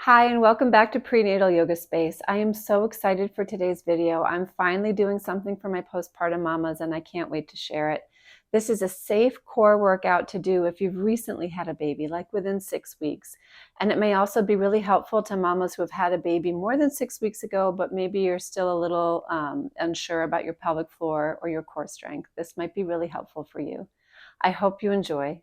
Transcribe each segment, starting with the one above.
Hi, and welcome back to Prenatal Yoga Space. I am so excited for today's video. I'm finally doing something for my postpartum mamas, and I can't wait to share it. This is a safe core workout to do if you've recently had a baby, like within 6 weeks. And it may also be really helpful to mamas who have had a baby more than 6 weeks ago, but maybe you're still a little unsure about your pelvic floor or your core strength. This might be really helpful for you. I hope you enjoy.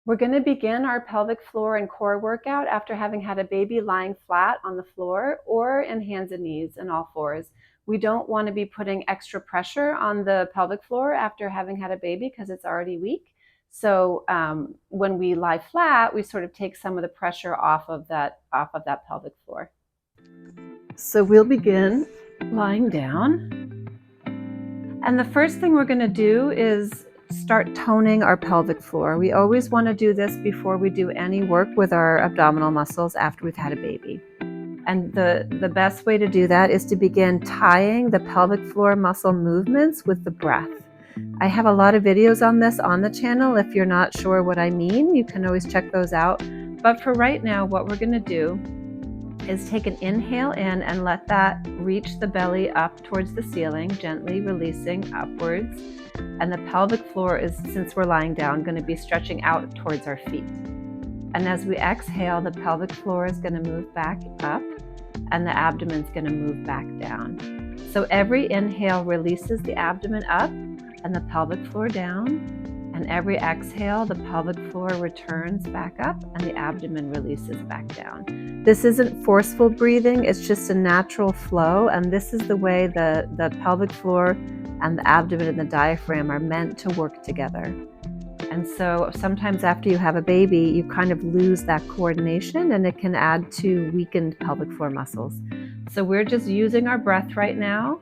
We're going to begin our pelvic floor and core workout after having had a baby lying flat on the floor or in hands and knees and all fours. We don't want to be putting extra pressure on the pelvic floor after having had a baby because it's already weak. So when we lie flat, we sort of take some of the pressure off of that pelvic floor. So we'll begin lying down. And the first thing we're going to do is start toning our pelvic floor. We always want to do this before we do any work with our abdominal muscles after we've had a baby. And the best way to do that is to begin tying the pelvic floor muscle movements with the breath. I have a lot of videos on this on the channel. If you're not sure what I mean, you can always check those out. But for right now, what we're going to do is take an inhale in and let that reach the belly up towards the ceiling, gently releasing upwards. And the pelvic floor is, since we're lying down, going to be stretching out towards our feet. And as we exhale, the pelvic floor is going to move back up and the abdomen is going to move back down. So every inhale releases the abdomen up and the pelvic floor down. And every exhale, the pelvic floor returns back up and the abdomen releases back down. This isn't forceful breathing, it's just a natural flow. And this is the way the pelvic floor and the abdomen and the diaphragm are meant to work together. And so sometimes after you have a baby, you kind of lose that coordination and it can add to weakened pelvic floor muscles. So we're just using our breath right now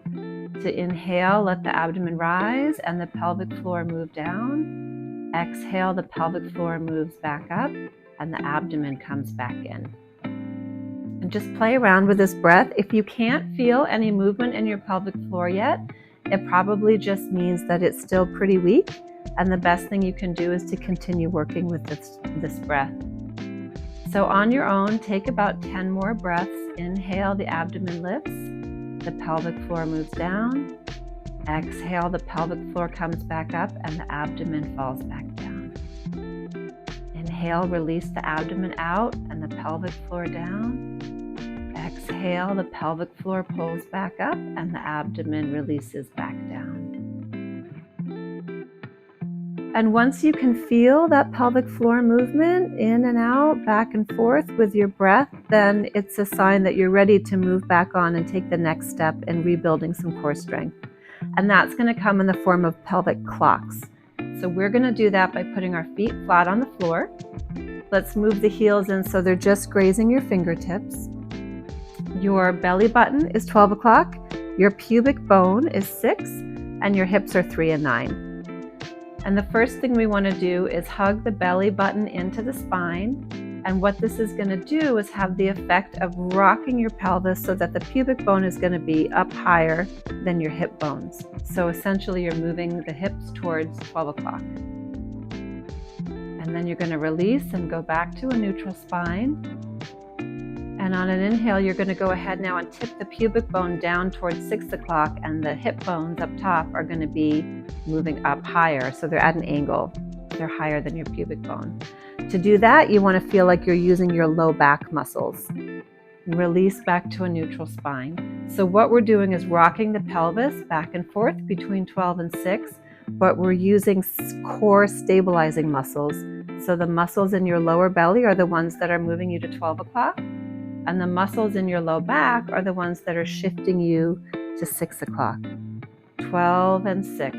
to inhale, let the abdomen rise and the pelvic floor move down. Exhale, the pelvic floor moves back up and the abdomen comes back in. And just play around with this breath. If you can't feel any movement in your pelvic floor yet, it probably just means that it's still pretty weak. And the best thing you can do is to continue working with this breath. So on your own, take about 10 more breaths. Inhale, the abdomen lifts, the pelvic floor moves down. Exhale, the pelvic floor comes back up and the abdomen falls back down. Inhale, release the abdomen out and the pelvic floor down. Exhale, the pelvic floor pulls back up and the abdomen releases back down. And once you can feel that pelvic floor movement in and out, back and forth with your breath, then it's a sign that you're ready to move back on and take the next step in rebuilding some core strength. And that's going to come in the form of pelvic clocks. So we're going to do that by putting our feet flat on the floor. Let's move the heels in so they're just grazing your fingertips. Your belly button is 12 o'clock, your pubic bone is 6, and your hips are 3 and 9. And the first thing we want to do is hug the belly button into the spine. And what this is going to do is have the effect of rocking your pelvis so that the pubic bone is going to be up higher than your hip bones. So essentially you're moving the hips towards 12 o'clock. And then you're going to release and go back to a neutral spine. And on an inhale, you're going to go ahead now and tip the pubic bone down towards 6 o'clock, and the hip bones up top are going to be moving up higher. So they're at an angle. They're higher than your pubic bone. To do that, you want to feel like you're using your low back muscles. Release back to a neutral spine. So what we're doing is rocking the pelvis back and forth between 12 and 6, but we're using core stabilizing muscles. So the muscles in your lower belly are the ones that are moving you to 12 o'clock. And the muscles in your low back are the ones that are shifting you to 6 o'clock. 12 and 6.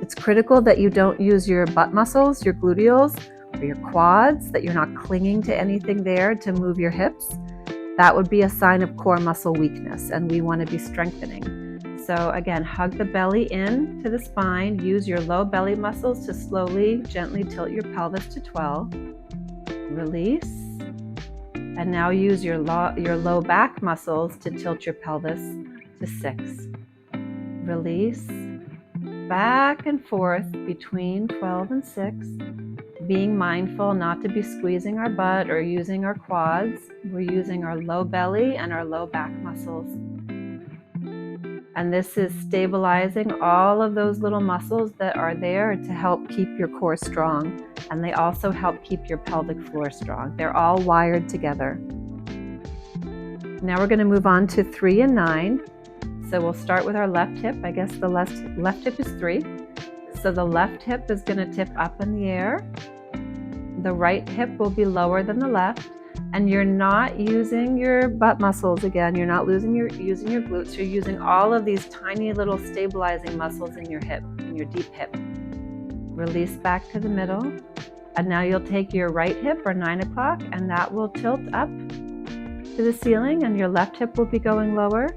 It's critical that you don't use your butt muscles, your gluteals, or your quads, that you're not clinging to anything there to move your hips. That would be a sign of core muscle weakness, and we want to be strengthening. So again, hug the belly in to the spine. Use your low belly muscles to slowly, gently tilt your pelvis to 12. Release. And now use your low back muscles to tilt your pelvis to 6. Release. Back and forth between 12 and 6. being mindful not to be squeezing our butt or using our quads. We're using our low belly and our low back muscles. And this is stabilizing all of those little muscles that are there to help keep your core strong. And they also help keep your pelvic floor strong. They're all wired together. Now we're going to move on to 3 and 9. So we'll start with our left hip. I guess the left hip is 3. So the left hip is going to tip up in the air. The right hip will be lower than the left. And you're not using your butt muscles again. You're not using your glutes. You're using all of these tiny little stabilizing muscles in your hip, in your deep hip. Release back to the middle. And now you'll take your right hip, or 9 o'clock, and that will tilt up to the ceiling, and your left hip will be going lower.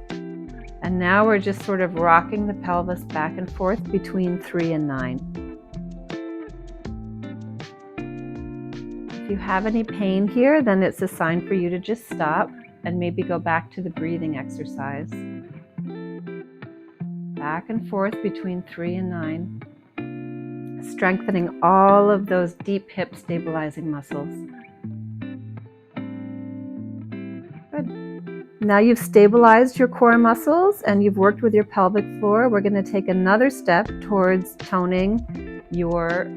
And now we're just sort of rocking the pelvis back and forth between 3 and 9. If you have any pain here, then it's a sign for you to just stop and maybe go back to the breathing exercise. Back and forth between 3 and 9. Strengthening all of those deep hip stabilizing muscles. Good. Now you've stabilized your core muscles and you've worked with your pelvic floor. We're going to take another step towards toning your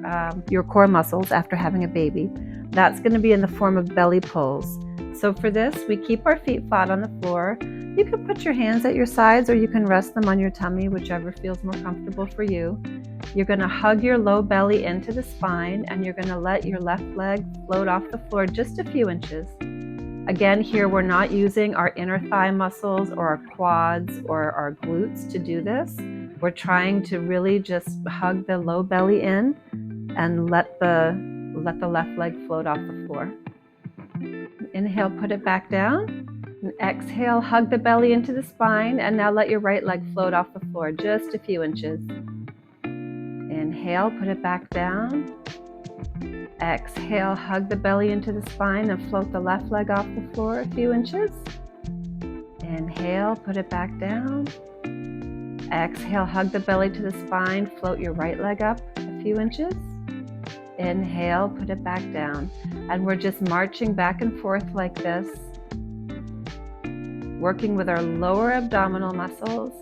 core muscles after having a baby. That's going to be in the form of belly pulls. So for this, we keep our feet flat on the floor. You can put your hands at your sides or you can rest them on your tummy, whichever feels more comfortable for you. You're going to hug your low belly into the spine and you're going to let your left leg float off the floor just a few inches. Again, here we're not using our inner thigh muscles or our quads or our glutes to do this. We're trying to really just hug the low belly in and let the left leg float off the floor. Inhale, put it back down. And exhale, hug the belly into the spine, and now let your right leg float off the floor just a few inches. Inhale, put it back down. Exhale, hug the belly into the spine and float the left leg off the floor a few inches. Inhale, put it back down. Exhale, hug the belly to the spine, float your right leg up a few inches. Inhale, put it back down. And we're just marching back and forth like this, working with our lower abdominal muscles.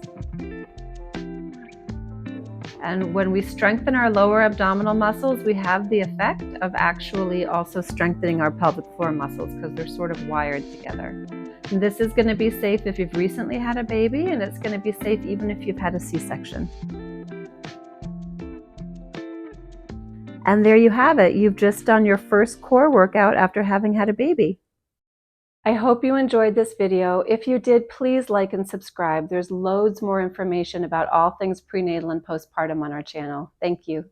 And when we strengthen our lower abdominal muscles, we have the effect of actually also strengthening our pelvic floor muscles because they're sort of wired together. And this is going to be safe if you've recently had a baby, and it's going to be safe even if you've had a C-section. And there you have it. You've just done your first core workout after having had a baby. I hope you enjoyed this video. If you did, please like and subscribe. There's loads more information about all things prenatal and postpartum on our channel. Thank you.